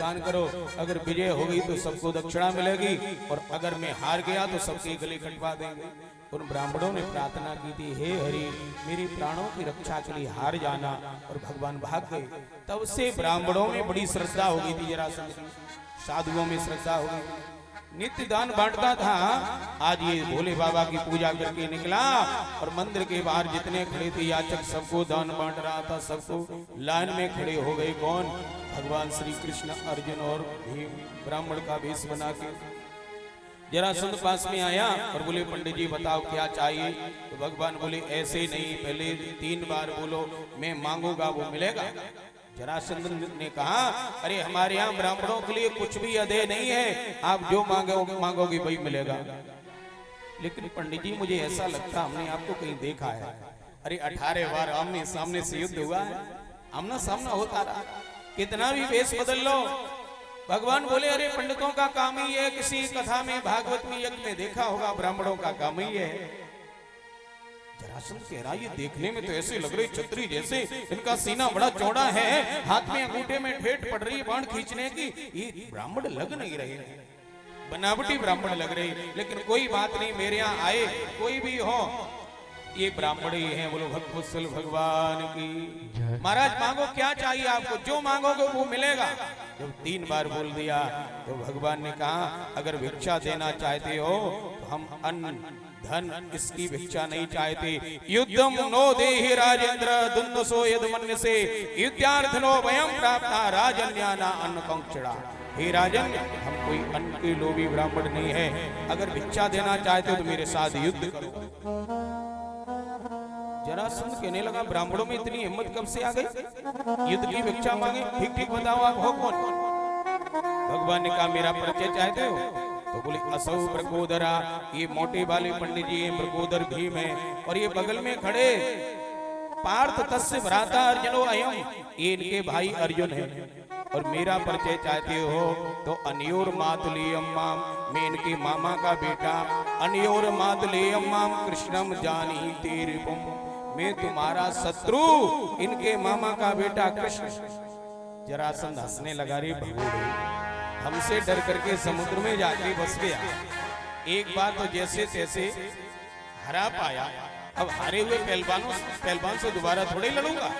दान करो, अगर विजय होगी तो सबको दक्षिणा मिलेगी, और अगर मैं हार गया तो सबके गले कटवा देंगे। उन ब्राह्मणों ने प्रार्थना की थी, हे हरि मेरी प्राणों की रक्षा के लिए हार जाना, और भगवान भाग गए। तब से ब्राह्मणों में बड़ी श्रद्धा हो गई थी, जरासंध की साधुओं में श्रद्धा हो गई, नित्य दान बांटता था। आज ये भोले बाबा की पूजा करके निकला और मंदिर के बाहर जितने खड़े थे याचक सबको दान बांट रहा था, सबको लाइन में खड़े हो गए। कौन? भगवान श्री कृष्ण, अर्जुन और भीम ब्राह्मण का वेश बना के। जरासंध पास में आया और बोले, पंडित जी बताओ क्या चाहिए? तो भगवान बोले, ऐसे नहीं, पहले 3 बार बोलो, मैं मांगूंगा वो मिलेगा। जरासंध ने कहा, अरे हमारे यहाँ ब्राह्मणों के लिए कुछ भी अधेय नहीं है, आप जो मांगोगे वही मिलेगा। लेकिन पंडित जी मुझे ऐसा लगता हमने आपको कहीं देखा है। अरे 18 बार आमने सामने से युद्ध हुआ है, आमना सामना होता रहा, कितना भी वेश बदल लो। भगवान बोले, अरे पंडितों का काम ही है, किसी कथा में भागवत में यज्ञ में देखा होगा, ब्राह्मणों का काम ही है। जरासंध कह रहा, ये देखने में तो ऐसे लग रही छतरी जैसे, इनका सीना बड़ा चौड़ा है, हाथ में अंगूठे में ठेठ पड़ रही बाण खींचने की, ये ब्राह्मण लग नहीं रहे, बनावटी ब्राह्मण लग रहे। लेकिन कोई बात नहीं, मेरे यहाँ आए कोई भी हो, ये ब्राह्मण ही हैं। बोलो भक्तवत्सल भगवान की। महाराज मांगो क्या चाहिए आपको, जो मांगोगे वो मिलेगा। जब 3 बार बोल दिया तो भगवान ने कहा, अगर भिक्षा देना चाहते हो तो हम अन्न धन इसकी भिक्षा नहीं चाहते। युद्धम नो देहि राजेंद्र दुन्नसो यद मन्यसे युद्धार्थनो वयम प्राप्ता राजन्याना अन्न कंक्षणा। हे राजन, हम कोई अन्न के लोभी ब्राह्मण नहीं है, अगर भिक्षा देना चाहते हो तो मेरे साथ युद्ध करो। जरासंध कहने लगा, ब्राह्मणों में इतनी हिम्मत कब से आ गई, युद्ध की भिक्षा मांगे? ठीक ठीक बताओ आप हो कौन? भगवान ने कहा, मेरा परिचय चाहते हो? तो बोले, असौ प्रकोदरा, ये मोटे वाले पंडित जी हैं, प्रकोदर भीम है, और ये बगल में खड़े पार्थ तस्य भ्राता अर्जुनो अयम, ये इनके भाई अर्जुन है। और मेरा परिचय चाहते हो तो अन्योर मातुलेयम माम, मैं इनके मामा का बेटा, अन्योर मातुलेयम माम कृष्णम जानी तेरे पुम, मैं तुम्हारा शत्रु, इनके मामा का बेटा कृष्ण। जरासंध हंसने लगा, रे भगोड़े, हमसे डर करके समुद्र में जाके बस गया। एक बार तो जैसे तैसे हरा पाया, अब हारे हुए पहलवान से दोबारा थोड़े लड़ूंगा।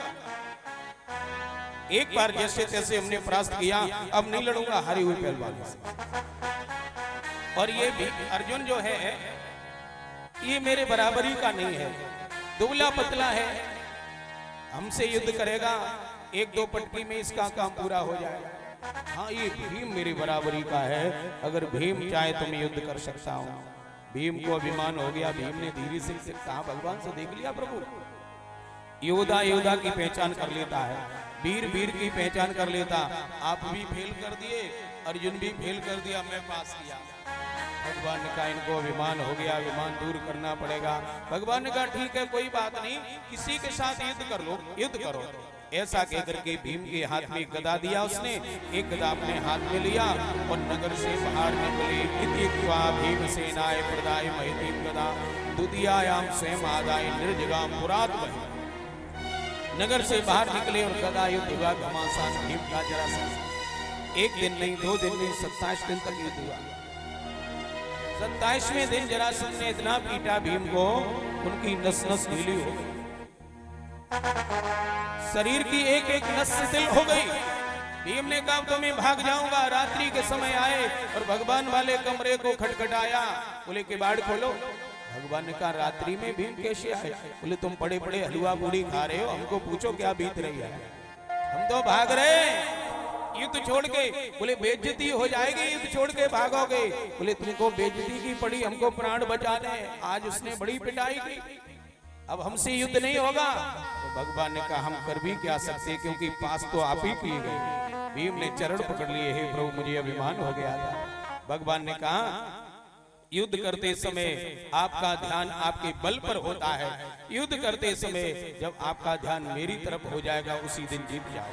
एक बार जैसे तैसे हमने परास्त किया, अब नहीं लड़ूंगा हारे हुए पहलवान से। और ये भी अर्जुन जो है, ये मेरे बराबरी का नहीं है, दुबला पतला है, हमसे युद्ध करेगा 1-2 पटकी में इसका काम पूरा हो जाएगा। हाँ, ये भीम मेरी बराबरी का है, अगर भीम चाहे तो मैं युद्ध कर सकता हूँ। भीम को अभिमान हो गया, भीम ने धीरे से कहा, भगवान से देख लिया प्रभु, योद्धा योद्धा की पहचान कर लेता है, वीर वीर की पहचान कर लेता। आप भी फेल कर दिए, अर्जुन भी फेल कर दिया, मैं पास किया। भगवान ने कहा, इनको अभिमान हो गया, अभिमान दूर करना पड़ेगा। भगवान ने कहा, ठीक है कोई बात नहीं, किसी के साथ युद्ध कर लो, युद्ध करो। ऐसा कहकर के भीम के हाथ में गदा दिया उसने, एक गदा अपने हाथ में लिया और नगर से बाहर निकले। इत्युक्त्वा भीमसेनाय प्रदाय महितीं गदा द्वितीयायाम स्वयं आदाय निर्जगाम पुरात वही। नगर से बाहर निकले और गदा युद्ध हुआ घमासान भीम का जरासंध। 1 दिन नहीं, 2 दिन नहीं, 27 दिन तक युद्ध हुआ। 27वें दिन जरासंध ने इतना पीटा भीम को, उनकी नस नस ढीली हो गई, शरीर की एक एक नस शिथिल हो गई। भीम ने कहा, तो मैं भाग जाऊंगा। रात्रि के समय आए और भगवान वाले कमरे को खटखटाया, बोले किवाड़ खोलो। भगवान ने कहा, रात्रि में भीम कैसे आए? बोले, तुम पड़े पड़े हलवा पूड़ी खा रहे हो, हमको पूछो क्या बीत रही है, हम तो भाग रहे युद्ध छोड़ के। बोले, बेइज्जती हो जाएगी, युद्ध छोड़ के भागोगे। बोले, तुमको बेइज्जती की पड़ी, हमको प्राण बचाने। आज उसने बड़ी पिटाई की, अब हमसे युद्ध नहीं होगा। तो भगवान ने कहा, हम कर भी क्या सकते, क्योंकि पास तो आप ही की गई। भीम ने चरण पकड़ लिए, हे प्रभु मुझे अभिमान हो गया था। भगवान ने कहा, युद्ध करते समय आपका ध्यान आपके बल पर होता है, युद्ध करते समय जब आपका ध्यान मेरी तरफ हो जाएगा, उसी दिन जीत जाओ।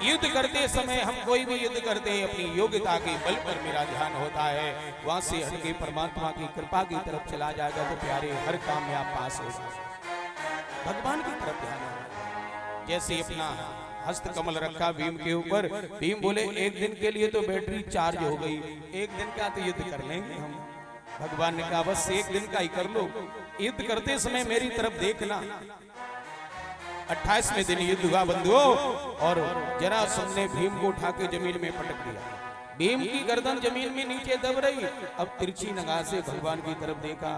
युद्ध करते समय हम कोई भी युद्ध करते हैं, अपनी योग्यता के बल पर मेरा ध्यान होता है, वहां से हटके परमात्मा की कृपा की तरफ चला जाएगा तो प्यारे हर काम में आप पास हो, भगवान की तरफ ध्यान। जैसे अपना हस्त कमल रखा भीम के ऊपर। भीम बोले एक दिन के लिए तो बैटरी चार्ज हो गई, एक दिन का तो युद्ध कर लेंगे हम। भगवान ने कहा बस एक दिन का ही कर लो, युद्ध करते समय मेरी तरफ देखना। 28वें दिन युद्ध हुआ बंधुओं, और जरासंध ने भीम को उठा के जमीन में पटक दिया। भीम की गर्दन जमीन में नीचे दब रही। अब तिरछी नगाह से भगवान की तरफ देखा,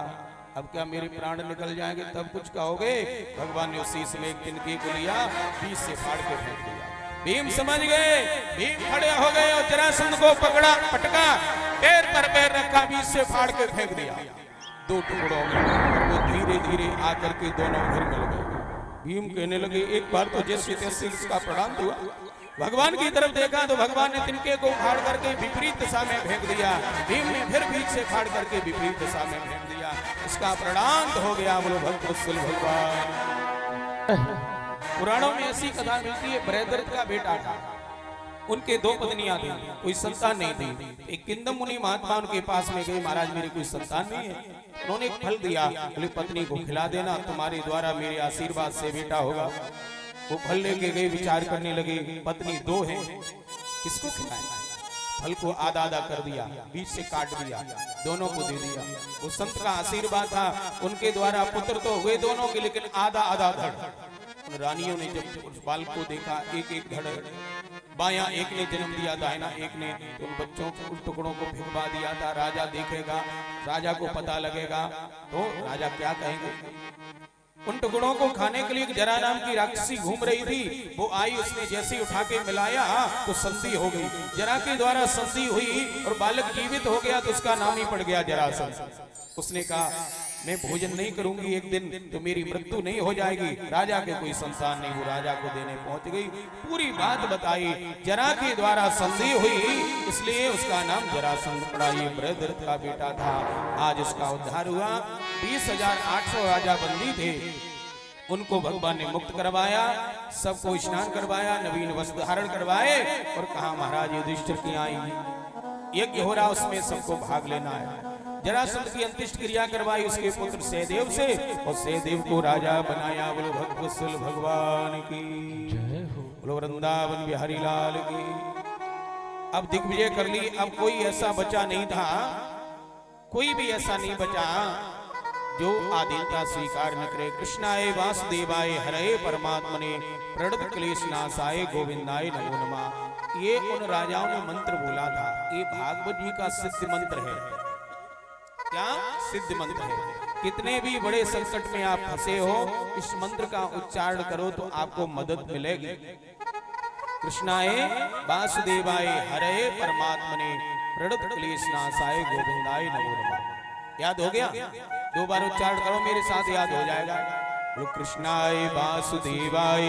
अब क्या मेरे प्राण निकल जाएंगे तब कुछ कहोगे। भगवान ने उसी समय एक तिनके को लिया, बीच से फाड़ के फेंक दिया। भीम समझ गए, भीम खड़े हो गए और जरासंध को पकड़ा, पटका, पैर पर पैर रखा, बीच से फाड़ के फेंक दिया 2 टुकड़ों में। और वो धीरे धीरे आकर के दोनों फिर मिल गए। भीम कहने लगे एक बार तो जैसे तैसे इसका प्रणाम हुआ। भगवान की तरफ देखा तो भगवान ने तिनके को फाड़ करके विपरीत दिशा में फेंक दिया। भीम ने फिर बीच से फाड़ करके विपरीत दिशा में फेंक दिया। इसका प्रणाम हो गया। बोलो भक्तवत्सल भगवान। पुराणों में ऐसी कथा मिलती है, बृहद्रथ का बेटा था, उनके 2 पत्नियां थी, कोई संतान नहीं थी। एक किंदम मुनि महात्मा उनके पास में गए, महाराज मेरी कोई संतान नहीं है। उन्होंने एक फल दिया, बोले पत्नी को खिला देना, तुम्हारे द्वारा मेरे आशीर्वाद से बेटा होगा। वो फल लेके गए, विचार करने लगे पत्नी 2 है, किसको खिलाएं। फल को आधा आधा कर दिया, बीच से काट दिया, दोनों को दे दिया। वो संत का आशीर्वाद था, उनके द्वारा पुत्र तो हुए दोनों के, लेकिन आधा आधा धड़। रानियों ने जब उस बाल को देखा, एक एक धड़, बायां एक ने जन्म दिया, दाहिना एक ने, तो उन बच्चों को, उन टुकड़ों को भिगवा दिया था। राजा देखेगा, राजा को पता लगेगा तो राजा क्या कहेंगे। उन टुकड़ों को खाने के लिए जरा नाम की राक्षसी घूम रही थी, वो आई, उसने जैसे उठा के मिलाया तो संधि हो गई। जरा के द्वारा संधि हुई और बालक जीवित हो गया, तो उसका नाम ही पड़ गया जरासंध। उसने कहा मैं भोजन नहीं करूंगी एक दिन तो मेरी मृत्यु नहीं हो जाएगी। राजा के कोई संतान नहीं, वो राजा को देने पहुंच गई, पूरी बात बताई। जरा के द्वारा संधि हुई, इसलिए उसका नाम जरासंध पड़ा। ये बृहद्रथ का बेटा था, आज उसका उद्धार हुआ। 20,800 राजा बंदी थे, उनको भगवान ने मुक्त करवाया, सबको स्नान करवाया, नवीन वस्त्र धारण करवाए और कहा महाराज युधिष्ठिर की आई यज्ञ हो रहा, उसमें सबको भाग लेना है। जरासंध की अंत्येष्टि क्रिया करवाई उसके पुत्र सहदेव से, और सहदेव को राजा बनाया। बोलो भक्तवत्सल भगवान की जय हो, बोलो वृंदावन बिहारी लाल की। अब दिग्विजय कर ली। अब कोई ऐसा बचा नहीं था, कोई भी ऐसा नहीं बचा जो आधीनता स्वीकार न करे। कृष्णाय वासुदेवाय हरे परमात्मने प्रणत क्लेश नाशाय गोविंदाय नमो नमः। ये उन राजाओं ने मंत्र बोला था। ये भागवत जी का सिद्ध मंत्र है। क्या सिद्ध मंत्र है। कितने भी बड़े संकट में आप फंसे हो, इस मंत्र का उच्चारण करो तो आपको मदद मिलेगी। कृष्णाय वासुदेवाय हरे परमात्मने प्रणत क्लेश नाशाय गोविंदाय नमो नमः। याद हो गया? 2 बार उच्चारण करो, मेरे साथ याद हो जाएगा। बोलो कृष्णाय वासुदेवाय,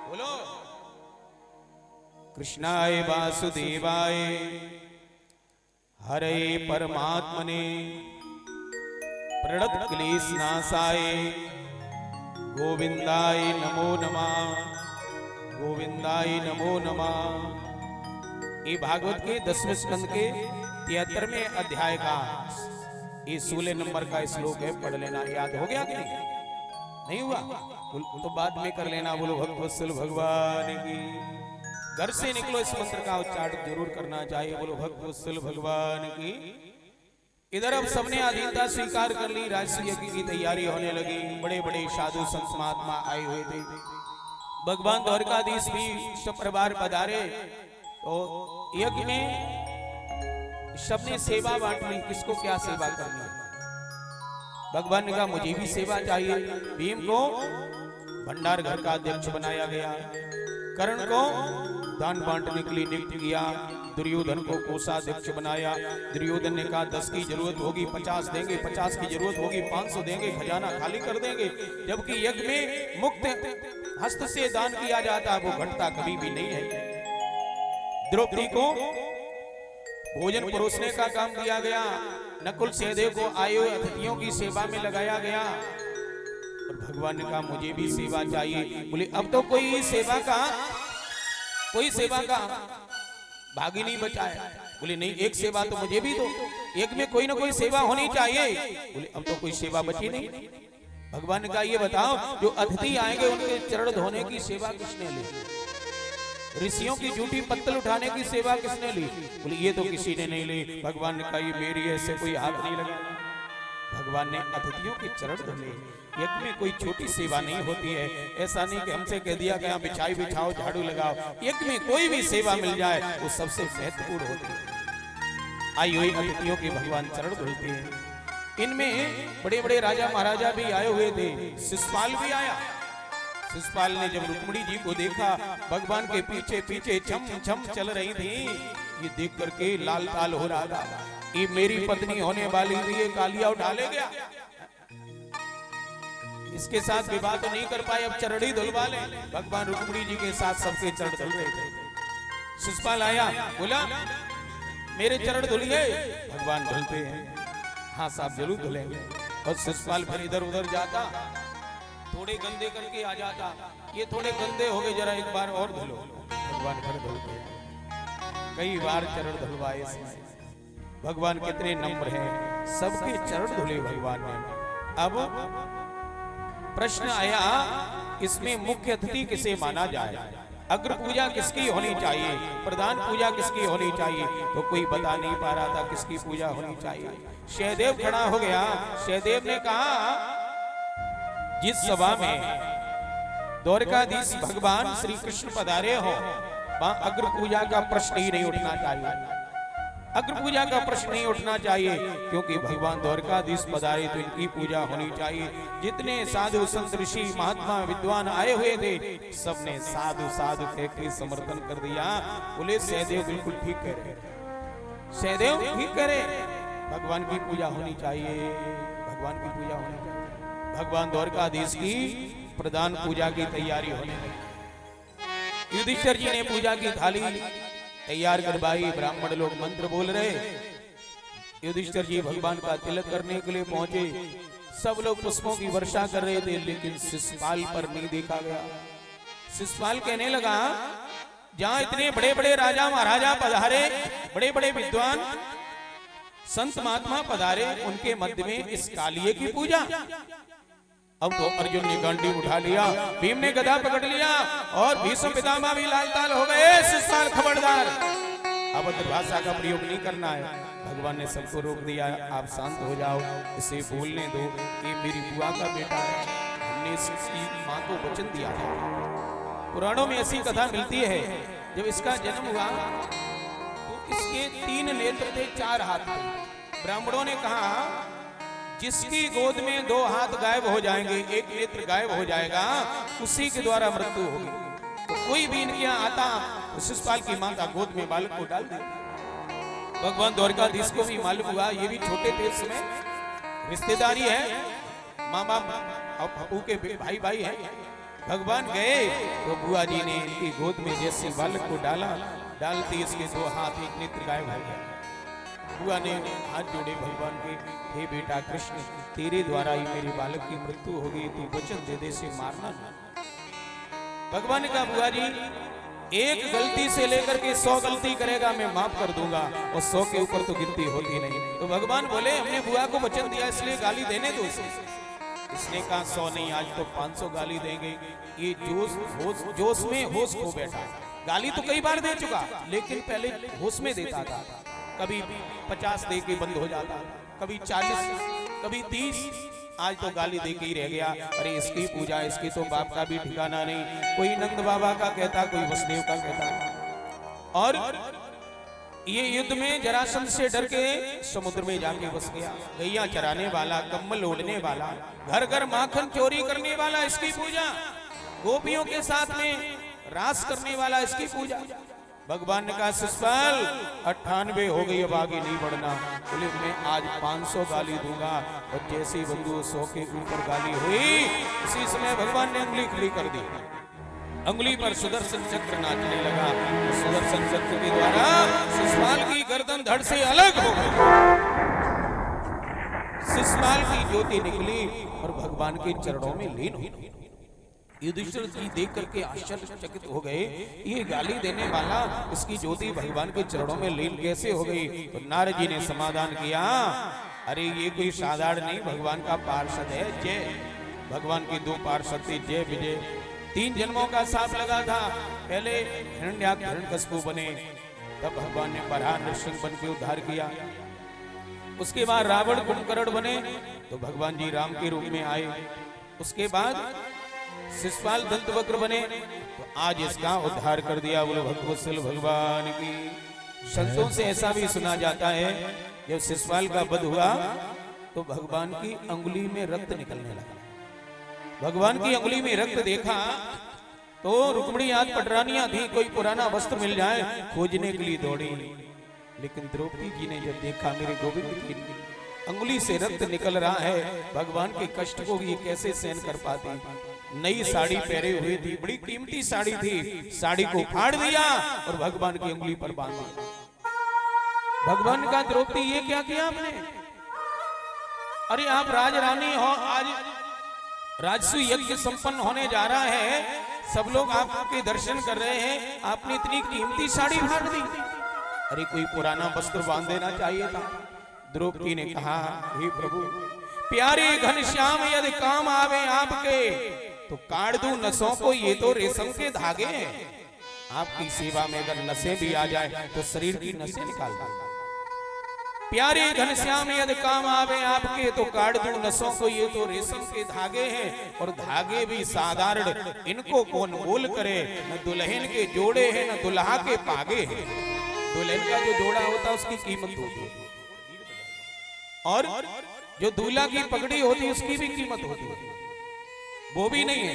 बोलो कृष्णाय वासुदेवाय हरे परमात्मने प्रणत क्लेश नाशाय गोविंदाय नमो नमः, गोविंदाय नमो नमः। ये भागवत के 10वें स्कंद के 73वें अध्याय का ये 16 नंबर का श्लोक है, पढ़ लेना। याद हो गया कि नहीं हुआ तो बाद में कर लेना। बोलो भक्तवत्सल भगवान की। घर से निकलो, इस मंत्र का उच्चारण जरूर करना चाहिए। बोलो भक्तवत्सल भगवान की। इधर अब सबने अधीनता स्वीकार कर ली, राजसूय यज्ञ की तैयारी होने लगी। बड़े बड़े साधु संत महात्मा आए हुए थे। भगवान द्वारकाधीश भी सपरिवार पधारे। तो यज्ञ में सबने सेवा बांट ली, किसको क्या सेवा करनी है। भगवान ने कहा मुझे भी सेवा चाहिए। भीम को भंडार घर का अध्यक्ष बनाया गया, कर्ण को दान बांटने के लिए नियुक्त किया, दुर्योधन को कोषाध्यक्ष बनाया। दुर्योधन ने कहा 10 की जरूरत होगी 50 देंगे, 50 की जरूरत होगी 500 देंगे, खजाना खाली कर देंगे। जबकि यज्ञ में मुक्त हस्त से दान किया जाता, वो घटता कभी भी नहीं है। द्रौपदी को भोजन परोसने का काम दिया गया। नकुल सहदेव को आए हुए अतिथियों की सेवा में लगाया गया। और भगवान ने कहा मुझे भी सेवा चाहिए। बोले अब तो कोई सेवा का भागी नहीं बचा है। बोले नहीं, एक सेवा तो मुझे भी दो, एक में कोई ना कोई सेवा होनी चाहिए। बोले अब तो कोई सेवा बची नहीं। भगवान ने कहा ये बताओ, जो अतिथि आएंगे उनके चरण धोने की सेवा किसने ली? ऋषियों की जूठी पत्तल उठाने की सेवा किसने ली? बोले ये तो किसी ने नहीं ली। भगवान ने कहा ये मेरी है, ऐसे कोई हाथ नहीं लगा। भगवान ने अतिथियों के चरण धुले। यज्ञ में कोई छोटी सेवा नहीं होती है। ऐसा नहीं कि हमसे कह दिया गया बिछाई बिछाओ झाड़ू लगाओ। यज्ञ में कोई भी सेवा मिल जाए वो सबसे महत्वपूर्ण होती है। आई हुई अतिथियों के भगवान चरण धुलते हैं। इनमें बड़े बड़े राजा महाराजा भी आए हुए थे। शिशुपाल भी आया। शिशुपाल ने जब रुक्मिणी जी को देखा भगवान के पीछे पीछे छम छम चल रही थी, ये देख करके लाल ताल हो रहा था। ये मेरी पत्नी होने वाली थी, ये कालिया उठा ले गया। इसके साथ विवाह तो नहीं कर पाए, अब चरण ही धुलवा ले। भगवान रुक्मिणी जी के साथ सबके चरण धुल रहे थे। शिशुपाल आया, बोला मेरे चरण धुलिए। भगवान धुलते हैं, हाँ साहब जरूर धुलेंगे। और शिशुपाल फिर इधर उधर जाता, थोड़े गंदे करके आ जाता, ये थोड़े गंदे हो गए, जरा एक बार और धुलो। भगवान फिर धुलते हैं। कई बार चरण धुलवाए। भगवान कितने नम्र हैं, सबके चरण धुले भगवान ने। अब प्रश्न आया इसमें मुख्य अतिथि किसे माना जाए? अग्र पूजा किसकी होनी चाहिए? प्रधान पूजा किसकी होनी चाहिए? तो कोई बता नहीं पा रहा था किसकी पूजा होनी चाहिए। सहदेव खड़ा हो गया। सहदेव ने कहा जिस सभा में द्वारकाधीश भगवान श्री कृष्ण पधारे हो वहां अग्र पूजा का प्रश्न ही नहीं उठना चाहिए। अग्र पूजा का प्रश्न नहीं उठना चाहिए, क्योंकि भगवान द्वारकाधीश पधारे तो इनकी पूजा होनी चाहिए। जितने साधु संत ऋषि महात्मा विद्वान आए हुए थे सबने साधु साधु कह के समर्थन कर दिया। बोले सहदेव बिल्कुल ठीक कह रहे, सहदेव ठीक कह रहे, भगवान की पूजा होनी चाहिए, भगवान की पूजा होनी चाहिए। भगवान द्वारकाधीश की प्रधान पूजा की तैयारी होने लगी। युधिष्ठिर जी ने पूजा की थाली तैयार करवाई। ब्राह्मण लोग मंत्र बोल रहे। युधिष्ठिर जी भगवान का तिलक करने के लिए पहुंचे। सब लोग पुष्पों की वर्षा कर रहे थे, लेकिन शिशुपाल पर नहीं देखा गया। शिशुपाल कहने लगा जहां इतने बड़े बड़े राजा महाराजा पधारे, बड़े बड़े विद्वान संत महात्मा पधारे, उनके मध्य में इस कालिये की पूजा। अब तो अर्जुन ने गांडी उठा लिया, भीम ने गदा पकड़ लिया और भीष्म पितामह भी लाल ताल हो गए। शिशुपाल खबरदार, अभद्र भाषा का प्रयोग नहीं करना है। भगवान ने सबको रोक दिया, आप शांत हो जाओ, इसे बोलने दो, ये मेरी बुआ का बेटा है, हमने इसकी माँ को वचन दिया था। पुराणों में ऐसी कथा मिलती है, जब इसका जन्म हुआ तो इसके 3 नेत्र थे, 4 हाथ थे। ब्राह्मणों ने कहा जिसकी गोद में 2 हाथ गायब हो जाएंगे, 1 नेत्र गायब हो जाएगा, उसी के द्वारा मृत्यु होगी। तो कोई भी इनके यहाँ आता तो शिशुपाल की माता गोद में बालक को डाल दे। भगवान द्वारकाधीश को भी मालूम हुआ ये भी छोटे थे, इसमें रिश्तेदारी है, माँ बाप और पप्पू के भाई भाई है। भगवान गए तो बुआ जी ने इनकी गोद में जैसे बालक को डाला, डालती इसके 2 हाथ 1 नेत्र गायब हो गए। बुआ ने हाथ जोड़े भगवान के, हे बेटा कृष्ण, तेरे द्वारा ही मेरे बालक की मृत्यु होगी, तू वचन दे दे से मारना ना। भगवान ने कहा बुआ जी एक गलती से लेकर के 100 गलती करेगा मैं माफ कर दूंगा, और 100 के ऊपर तो गिनती होती नहीं। तो भगवान बोले हमने बुआ को वचन दिया इसलिए गाली देने दो उसे। इसने कहा 100 नहीं, आज तो 500 गाली देंगे। ये जोश में होश खो बैठा। गाली तो कई बार दे चुका, लेकिन पहले होश में देता था। कभी 50 दे के बंद हो जाता, कभी 40, कभी 30, आज तो गाली दे के ही रह गया। अरे इसकी पूजा, इसकी तो बाप का भी ठिकाना नहीं। कोई नंद बाबा का कहता, कोई वसुदेव का कहता। और ये युद्ध में जरासंध से डर के समुद्र में जाके बस गया। गैया चराने वाला, कम्बल ओढ़ने वाला, घर घर माखन चोरी करने वाला, इसकी पूजा। गोपियों के साथ में रास करने वाला, इसकी पूजा। भगवान ने कहा शिशुपाल 98 हो गई, अब आगे नहीं बढ़ना। बोले मैं आज 500 गाली दूंगा, और जैसी बंधु 100 के ऊपर गाली हुई, इसी समय भगवान ने अंगुली खुली कर दी। अंगुली पर सुदर्शन चक्र नाचने लगा। सुदर्शन चक्र के द्वारा शिशुपाल की गर्दन धड़ से अलग हो गई। शिशुपाल की ज्योति निकली और भगवान के चरणों में लीन हुई। युधिष्ठिर जी देख करके आश्चर्यचकित हो गए, ये गाली देने वाला, इसकी ज्योति भगवान के चरणों में लीन कैसे हो गई? तो नारद जी ने समाधान किया, अरे ये कोई साधारण नहीं, भगवान का पार्षद है जय। भगवान के 2 पार्षद थे, जय विजय। 3 जन्मों का साप लगा था। पहले हिरण्यकशिपु बने, तब भगवान ने बराह नृसिंह बन के उद्धार किया। उसके बाद रावण कुंभकर्ण बने तो भगवान जी राम के रूप में आए। उसके बाद शिशुपाल दंतवक्र बने तो आज इसका उद्धार कर दिया। बोलो भक्तवत्सल भगवान की। संतों से ऐसा भी सुना जाता है, जब शिशुपाल का वध हुआ तो भगवान की अंगुली में रक्त निकलने लगा। भगवान की अंगुली में रक्त देखा तो रुक्मिणी आज पटरानियां थी, कोई पुराना वस्त्र मिल जाए खोजने के लिए दौड़ी। लेकिन द्रौपदी जी ने जब देखा मेरे गोविंद की अंगुली से रक्त निकल रहा है, भगवान के कष्ट को ये कैसे सहन कर पाती। नई साड़ी पहने हुए थी, बड़ी कीमती साड़ी थी, साड़ी को फाड़ दिया और भगवान की अंगुली पर बांध दिया। भगवान का द्रौपदी ये क्या किया आपने? अरे आप राजरानी हो, आज राजसूय यज्ञ संपन्न होने जा रहा है, सब लोग आपके दर्शन कर रहे हैं, आपने इतनी कीमती साड़ी फाड़ दी। अरे कोई पुराना वस्त्र बांध देना चाहिए था। द्रौपदी ने कहा, हे प्रभु प्यारे घनश्याम, यदि काम आवे आपके तो काट दूं नसों को, ये तो रेशम के धागे हैं। आपकी सेवा में अगर नसें भी आ जाए तो शरीर की नसें निकाल दो। प्यारे घनश्याम, यदि काम आवे आपके तो काट दूं नसों को, ये तो रेशम के धागे हैं, और धागे भी साधारण, इनको कौन मोल करे। न दुल्हन के जोड़े हैं न दुल्हा के पागे हैं। दुल्हन का जो जोड़ा होता है उसकी कीमत होती है, और जो दूल्हा की पगड़ी होती है उसकी भी कीमत होती है, वो भी नहीं है।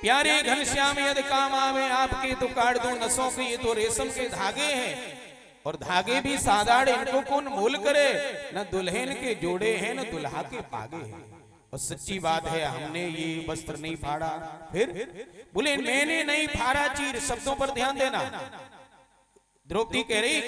प्यारे घनश्याम, यदि काम आवे आपके तो काट दूं नसों के, ये तो रेशम के धागे हैं, और धागे भी साधारण, इनको कौन मोल करे। न दुल्हन के जोड़े हैं न दुल्हा के पागे हैं। और सच्ची बात है, हमने ये वस्त्र नहीं फाड़ा। फिर बोले मैंने नहीं फाड़ा चीर, शब्दों पर ध्यान देना। द्रौपदी कह रही,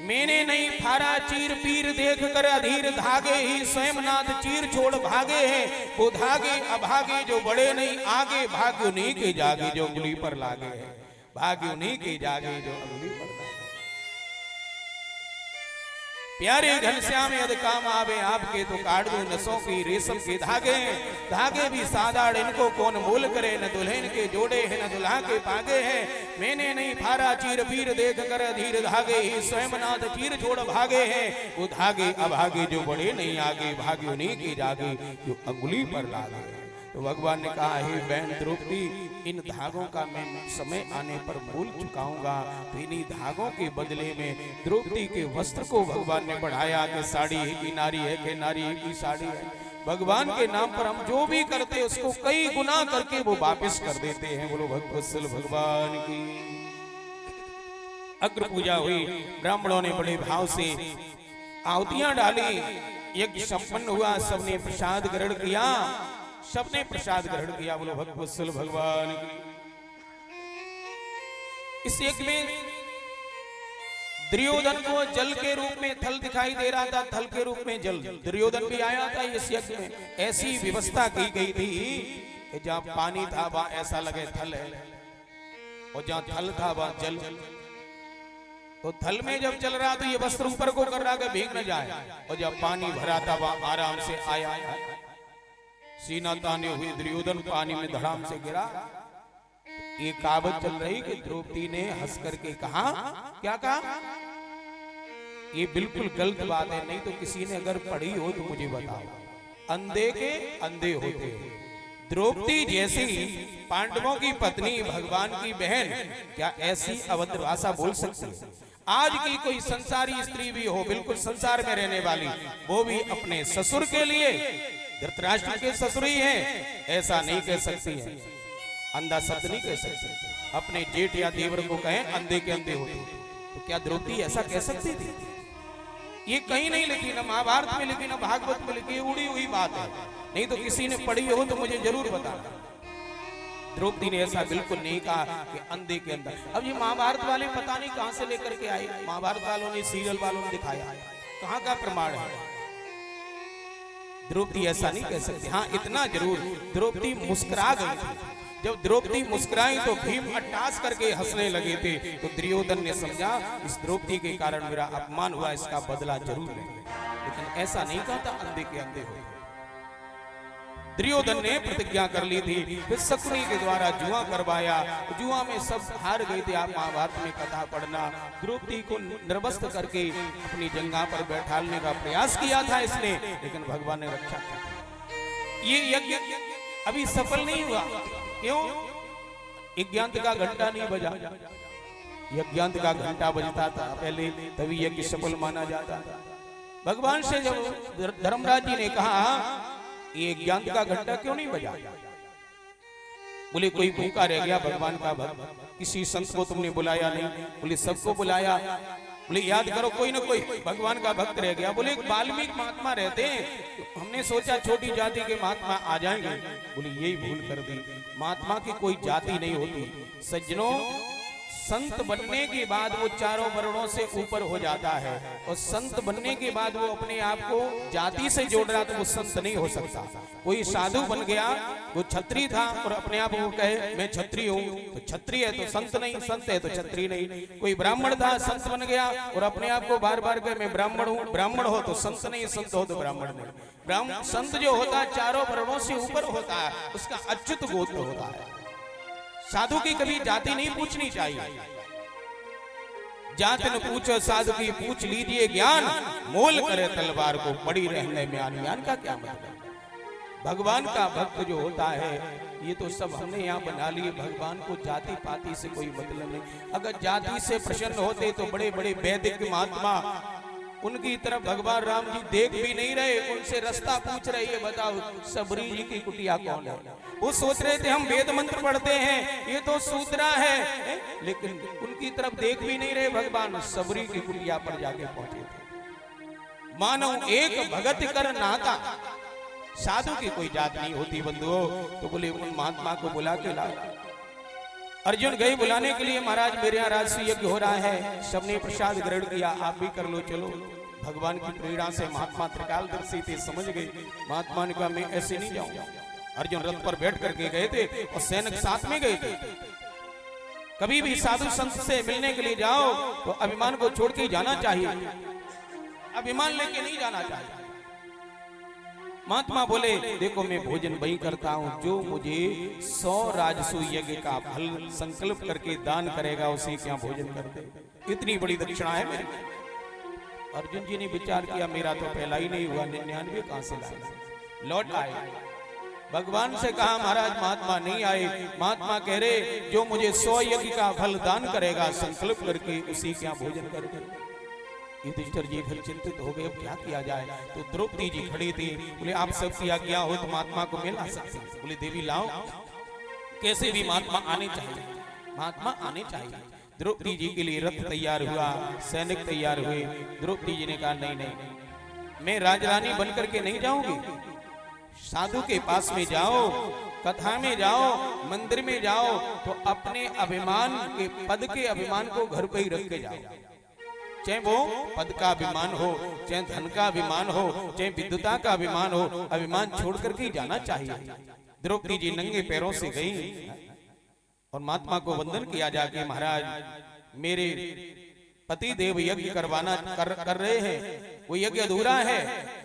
मैंने नहीं फाड़ा चीर, पीर देख कर अधीर धागे ही स्वयं नाथ चीर छोड़ भागे हैं। वो धागे अभागे जो बड़े नहीं आगे, भाग्य उन्हीं के जागे जो अंगुली पर लागे है। भाग्य उन्हीं के जागे जो अंगुली पर लागे। प्यारे घनश्याम, यदि काम आवे आपके तो काट दो नसों की रेशम के धागे, धागे भी साधारण, इनको कौन मोल करे। न दुल्हन के जोड़े हैं न दुल्हा के पागे हैं। मैंने नहीं फाड़ा चीर, पीर देख कर धीर धागे ही स्वयं नाथ चीर छोड़ भागे हैं। वो धागे अभागे जो बड़े नहीं आगे, भाग्य उन्हीं के जागे जो अंगुली पर लागे। तो भगवान ने कहा, हे बहन द्रौपदी, इन धागों का मैं समय आने पर मोल चुकाऊंगा। तो इन्हीं धागों के बदले में द्रौपदी के वस्त्र को भगवान ने बढ़ाया कि साड़ी है कि नारी है, कि नारी है कि साड़ी है। भगवान के नाम पर हम जो भी करते उसको कई गुना करके वो वापस कर देते हैं। बोलो भक्तवत्सल भगवान की। अग्र पूजा हुई, ब्राह्मणों ने बड़े भाव से आहुतियां डाली, यज्ञ संपन्न हुआ, सबने प्रसाद ग्रहण किया, सबने प्रसाद ग्रहण किया। बोलो भक्तवत्सल भगवान की। इस यज्ञ में दुर्योधन को जल के रूप में थल दिखाई दे रहा था, थल के रूप में जल। दुर्योधन भी आया था इस यज्ञ में। ऐसी व्यवस्था की गई थी कि जहां पानी था वहां ऐसा लगे थल है, और जहां थल था वहां जल। तो थल में जब चल रहा तो ये वस्त्र ऊपर को कर रहा कि भीग न जाए, और जब पानी भरा था वहां आराम से आया। सीना ताने हुए दुर्योधन पानी में धड़ाम से गिरा। ये कहावत चल रही कि द्रौपदी ने हंस करके कहा, क्या कहा? ये बिल्कुल गलत बात है, नहीं तो किसी ने अगर पढ़ी हो तो मुझे बताओ। अंधे के अंधे होते हो। द्रौपदी जैसी पांडवों की पत्नी, भगवान की बहन, क्या ऐसी अभद्र भाषा बोल सकती है? आज की कोई संसारी स्त्री भी हो, बिल्कुल संसार में रहने वाली, वो भी अपने ससुर के लिए, धृतराष्ट्र के ससुर ही हैं, ऐसा नहीं कह सकती है। अंधा शब्द नहीं कह सकती। अपने जेठ या देवर को कहें अंधे के अंधे होते, तो क्या द्रौपदी ऐसा कह सकती थी? ये कहीं नहीं लिखी, ना महाभारत में लिखी, ना भागवत में लिखी, उड़ी हुई बात है। नहीं तो किसी ने पढ़ी हो तो मुझे जरूर बताना। द्रौपदी ने ऐसा बिल्कुल नहीं कहा कि अंधे के अंदर। अब ये महाभारत वाले पता नहीं कहां से लेकर के आए, महाभारत वालों ने, सीरियल वालों ने दिखाया, कहां का प्रमाण है? द्रौपदी ऐसा नहीं कह सकती। हाँ, इतना जरूर, द्रौपदी मुस्कुरा गई थी। जब द्रौपदी मुस्कुराई तो भीम अट्टास करके हंसने लगे थे। तो दुर्योधन ने समझा इस द्रौपदी के कारण मेरा अपमान हुआ, इसका बदला जरूर लेंगे। लेकिन ऐसा नहीं कहा था अंधे के अंधे हो। दुर्योधन ने प्रतिज्ञा कर ली थी, फिर शकुनी के द्वारा जुआ करवाया, जुआ में सब हार गए थे। आप महाभारत में कथा पढ़ना। द्रौपदी को निर्वस्त्र करके अपनी जंगा पर बैठालने का प्रयास किया था इसने, लेकिन भगवान ने रक्षा की। ये यज्ञ अभी सफल नहीं हुआ। क्यों? यज्ञांत का घंटा नहीं बजा। यज्ञांत का घंटा बजता था पहले, तभी यज्ञ सफल माना जाता था। भगवान से जब धर्मराज जी ने कहा ये यज्ञांत का घंटा क्यों नहीं बजा, बोले कोई भूखा रह गया भगवान का भक्त, किसी संत को तुमने बुलाया नहीं? बोले सबको बुलाया। बोले याद करो कोई ना कोई भगवान का भक्त रह गया। बोले एक वाल्मीकि महात्मा रहते हैं, हमने सोचा छोटी जाति के महात्मा आ जाएंगे। बोले यही भूल कर दी, महात्मा की कोई जाति नहीं होती। सज्जनों, संत बनने के बाद वो चारों वर्णों से ऊपर हो जाता है, और संत बनने के बाद वो अपने आप को जाति से जोड़ रहा तो वो संत नहीं हो सकता। कोई साधु बन गया, वो छत्री था और अपने आप को कहे मैं छत्री हूँ, तो छत्री है तो संत नहीं, संत है तो छत्री नहीं। कोई ब्राह्मण था, संत बन गया और अपने आप को बार बार कहे मैं ब्राह्मण हूँ, ब्राह्मण हो तो संत नहीं, संत हो तो ब्राह्मण नहीं। ब्राह्मण संत जो होता है चारों वर्णों से ऊपर होता है, उसका अच्युत गोत्र होता है। साधु की कभी जाति नहीं पूछनी चाहिए। जात न पूछो साधु की, पूछ लीजिए ज्ञान, मोल करे तलवार को पड़ी रहने म्यान। म्यान का क्या मतलब? भगवान का भक्त जो होता है, ये तो सब हमने यहाँ बना लिए। भगवान को जाति पाति से कोई मतलब नहीं। अगर जाति से प्रसन्न होते तो बड़े बड़े वैदिक महात्मा उनकी तरफ भगवान राम जी देख भी नहीं रहे, उनसे रास्ता पूछ रहे ये बताओ सबरी जी की कुटिया कौन है। वो सोच रहे थे हम वेद मंत्र पढ़ते हैं, ये तो सूत्रा है, लेकिन उनकी तरफ देख भी नहीं रहे। भगवान सबरी की कुटिया पर जाके पहुंचे थे। मानो एक भगत कर नाता। साधु की कोई जात नहीं होती बंधुओं। तो बोले उन महात्मा को बुला के ला। अर्जुन गए बुलाने के लिए, महाराज मेरे यहाँ राजसूय यज्ञ हो रहा है, सबने प्रसाद ग्रहण किया, आप भी कर लो चलो। भगवान की प्रेरणा से महात्मा त्रिकालदर्शी थे, समझ गए। महात्मा ने कहा मैं ऐसे नहीं जाऊंगा। अर्जुन रथ पर बैठ करके गए थे और सैनिक साथ में गए थे। कभी भी साधु संत से मिलने के लिए जाओ तो अभिमान को छोड़ के जाना चाहिए, अभिमान लेके नहीं जाना चाहिए। महात्मा बोले देखो मैं भोजन वही करता हूँ जो मुझे 100 राजसूय यज्ञ का फल संकल्प करके दान करेगा, उसी के यहाँ भोजन करते। इतनी बड़ी दक्षिणा है मेरी। अर्जुन जी ने विचार किया मेरा तो पहला ही नहीं हुआ, 99 कहां से लाए। लौट आए, भगवान से कहा महाराज महात्मा नहीं आए। महात्मा कह रहे जो मुझे 100 यज्ञ का फल दान करेगा संकल्प करके, उसी के यहाँ भोजन करके। युधिष्ठिर जी फिर चिंतित हो गए, अब क्या किया जाए। तो द्रौपदी जी खड़ी थी, बोले आप सबकी आज्ञा हो तो महात्मा को मिला सकते। बोले देवी लाओ, कैसे भी महात्मा आने चाहिए, महात्मा आने चाहिए। द्रौपदी जी के लिए रथ तैयार हुआ, सैनिक तैयार हुए। द्रौपदी जी ने कहा नहीं नहीं, मैं राजरानी बनकर के नहीं जाऊंगी। साधु के पास में जाओ, कथा में जाओ, मंदिर में जाओ, तो अपने अभिमान के पद के अभिमान को घर पे ही रख के जाओ। चाहे वो पद का अभिमान हो, चाहे धन का अभिमान हो, चाहे विद्वता का अभिमान हो, अभिमान छोड़ करके ही जाना चाहिए। द्रौपदी जी नंगे पैरों से गई और महात्मा को वंदन किया जाके महाराज मेरे पति देव यज्ञ करवाना कर रहे हैं, वो यज्ञ अधूरा है,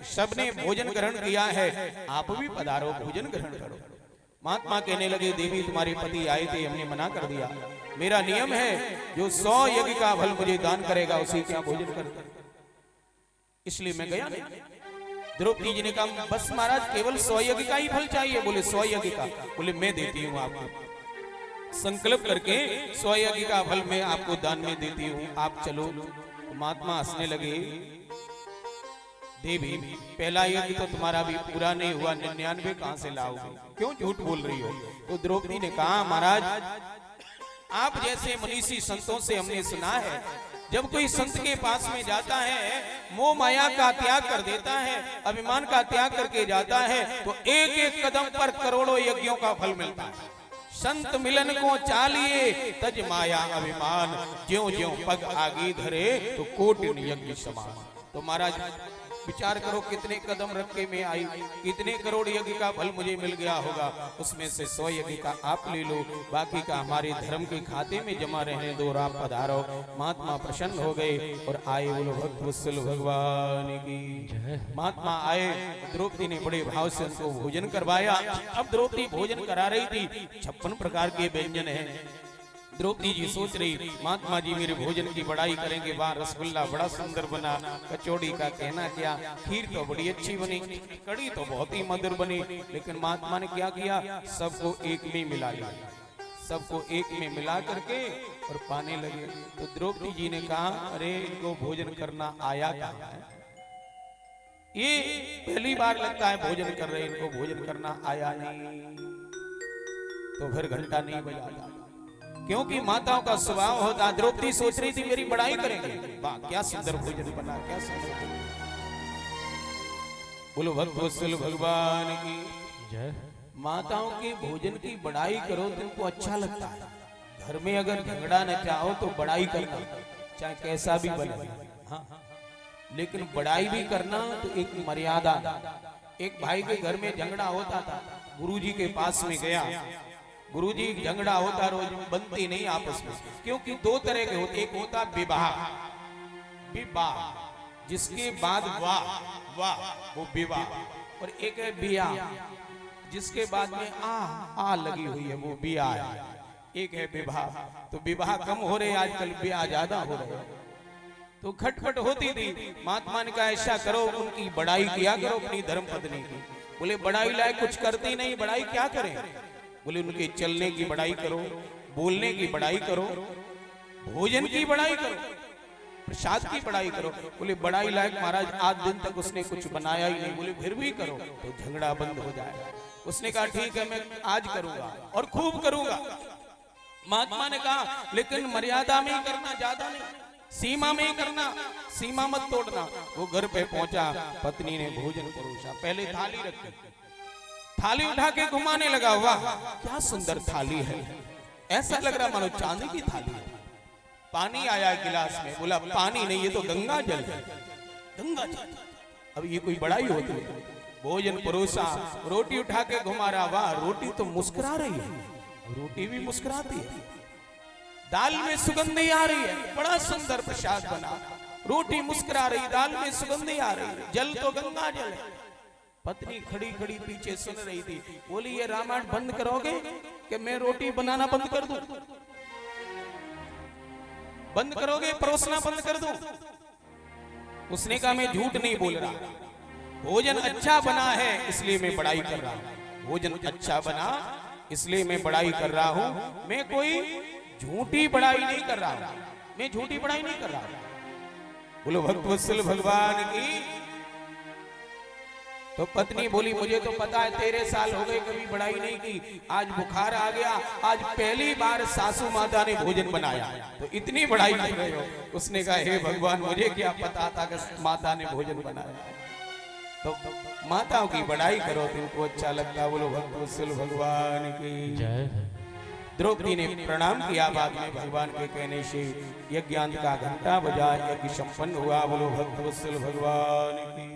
सबने भोजन ग्रहण किया है, आप भी पधारो भोजन ग्रहण करो। महात्मा कहने लगे देवी तुम्हारे पति आए थे, हमने मना कर दिया। मेरा नियम है जो 100 यज्ञ का फल मुझे दान करेगा उसी के यहाँ भोजन करता, इसलिए मैं गया नहीं। द्रौपदी जी ने कहा बस महाराज केवल 100 यज्ञ का ही फल चाहिए। बोले 100 यज्ञ का? बोले मैं देती हूँ आपको, संकल्प करके 100 यज्ञ का फल मैं आपको दान में देती हूँ, आप चलो। तो महात्मा हंसने लगे, देवी पहला यज्ञ तो तुम्हारा भी पूरा नहीं हुआ, 99 कहां से लाओगे, क्यों झूठ बोल रही हो। तो द्रौपदी ने कहा महाराज आप जैसे मनीषी संतों से हमने सुना है जब कोई संत के पास में जाता है, मोह माया का त्याग कर देता है, अभिमान का त्याग करके जाता है, तो एक एक कदम पर करोड़ों यज्ञों का फल मिलता है। संत मिलन को चालिए तज माया अभिमान, ज्यों ज्यों पग आगे धरे तो कोटि यज्ञ समान। तो महाराज विचार करो कितने कदम रख के मैं आई, कितने करोड़ यज्ञ का फल मुझे मिल गया होगा, उसमें से 100 यज्ञ का आप ले लो, बाकी का हमारे धर्म के खाते में जमा रहने दो और आप पधारो। महात्मा प्रसन्न हो गए और आए। बोलो भक्त वत्सल भगवान की। महात्मा आए, द्रौपदी ने बड़े भाव से उनको भोजन करवाया। अब द्रौपदी भोजन करा रही थी, 56 प्रकार के व्यंजन है। द्रौपदी जी सोच रही महात्मा जी मेरे भोजन की बड़ाई करेंगे, वाह रसगुल्ला बड़ा सुंदर बना, कचौड़ी का कहना क्या, खीर तो बड़ी अच्छी बनी, कड़ी तो बहुत ही मधुर बनी। लेकिन महात्मा ने क्या किया, सबको एक में मिला लिया, सबको एक में मिला करके और पाने लगे। तो द्रौपदी जी ने कहा अरे इनको भोजन करना आया कहाँ है, ये पहली बार लगता है भोजन कर रहे, इनको भोजन करना आया नहीं। तो फिर घंटा नहीं बजा, क्योंकि माताओं का स्वभाव होता। द्रौपदी सोच रही थी मेरी बड़ाई करेंगे, वाह क्या सुंदर भोजन बना, क्या सुंदर। बोलो भक्त वत्सल भगवान की जय। माताओं के भोजन की बड़ाई करो तो तुमको अच्छा लगता है। घर में अगर झगड़ा न चाहो तो बड़ाई करना, चाहे कैसा भी बने, हाँ, लेकिन बड़ाई भी करना तो एक मर्यादा। एक भाई के घर में झगड़ा होता था, गुरुजी के पास में गया, गुरुजी झगड़ा होता रोज, बनती नहीं आपस में, क्योंकि दो तरह के होते, एक होता विवाह, विवाह जिसके बाद वाह वाह वो विवाह, और एक है बियाह जिसके बाद में आ लगी हुई है वो बियाह है। एक है विवाह, तो विवाह कम हो रहे आजकल, ब्याह ज्यादा हो रहे। तो खटपट होती थी। महात्मा ने कहा ऐसा करो, उनकी बड़ाई किया करो अपनी धर्म पत्नी की। बोले बड़ाई लायक कुछ करती नहीं, बड़ाई क्या करें। बोले उनके चलने की बड़ाई करो, बोलने की बड़ाई करो, भोजन की बड़ाई करो, प्रसाद की बड़ाई करो। बोले बड़ाई लायक महाराज आज दिन तक उसने कुछ बनाया ही नहीं। बोले फिर भी करो तो झगड़ा बंद हो जाएगा। उसने कहा ठीक है मैं आज करूंगा और खूब करूंगा। महात्मा ने कहा लेकिन मर्यादा में ही करना, ज्यादा नहीं, सीमा में ही करना, सीमा मत तोड़ना। वो घर पे पहुंचा, पत्नी ने भोजन परोसा, पहले थाली रखी, थाली उठा के घुमाने लगा, वाह क्या सुंदर थाली है, ऐसा लग रहा मानो चांदी की थाली है। पानी आया गिलास में, बोला पानी नहीं ये तो गंगा जल है, गंगा जल। अब ये कोई बड़ाई होती है। भोजन परोसा, रोटी उठा के घुमा रहा, वाह रोटी तो मुस्कुरा रही है, रोटी भी मुस्कुराती है, दाल में सुगंधी आ रही है, बड़ा सुंदर प्रसाद बना, रोटी मुस्कुरा रही, दाल में सुगंधी आ रही है, जल तो गंगा जल है। पत्नी खड़ी खड़ी पीछे सुन रही थी, बोली ये रामायण बंद करोगे कि मैं रोटी बनाना बंद कर दूं, बंद करोगे, परोसना बंद कर दूं। उसने कहा मैं झूठ नहीं बोल रहा, भोजन अच्छा बना है इसलिए मैं बड़ाई कर रहा हूं, भोजन अच्छा बना इसलिए मैं बड़ाई कर रहा हूं, मैं कोई झूठी बड़ाई नहीं कर रहा हूं, मैं झूठी बड़ाई नहीं कर रहा हूं। बोलो भक्त वत्सल भगवान की। तो पत्नी बोली मुझे तो पता है 13 साल हो गए कभी बड़ाई नहीं की, आज बुखार आ गया, आज पहली बार सासू माता ने भोजन बनाया तो इतनी बड़ाई कर रहे हो। उसने कहा हे भगवान मुझे क्या पता था कि माता ने भोजन बनाया। तो माताओं की बड़ाई करो तुमको अच्छा लगता। बोलो भक्त वत्सल भगवान की जय। द्रौपदी ने प्रणाम किया, बाद में भगवान के कहने से यज्ञांत का घंटा बजा, यज्ञ संपन्न हुआ। बोलो भक्त वत्सल भगवान की।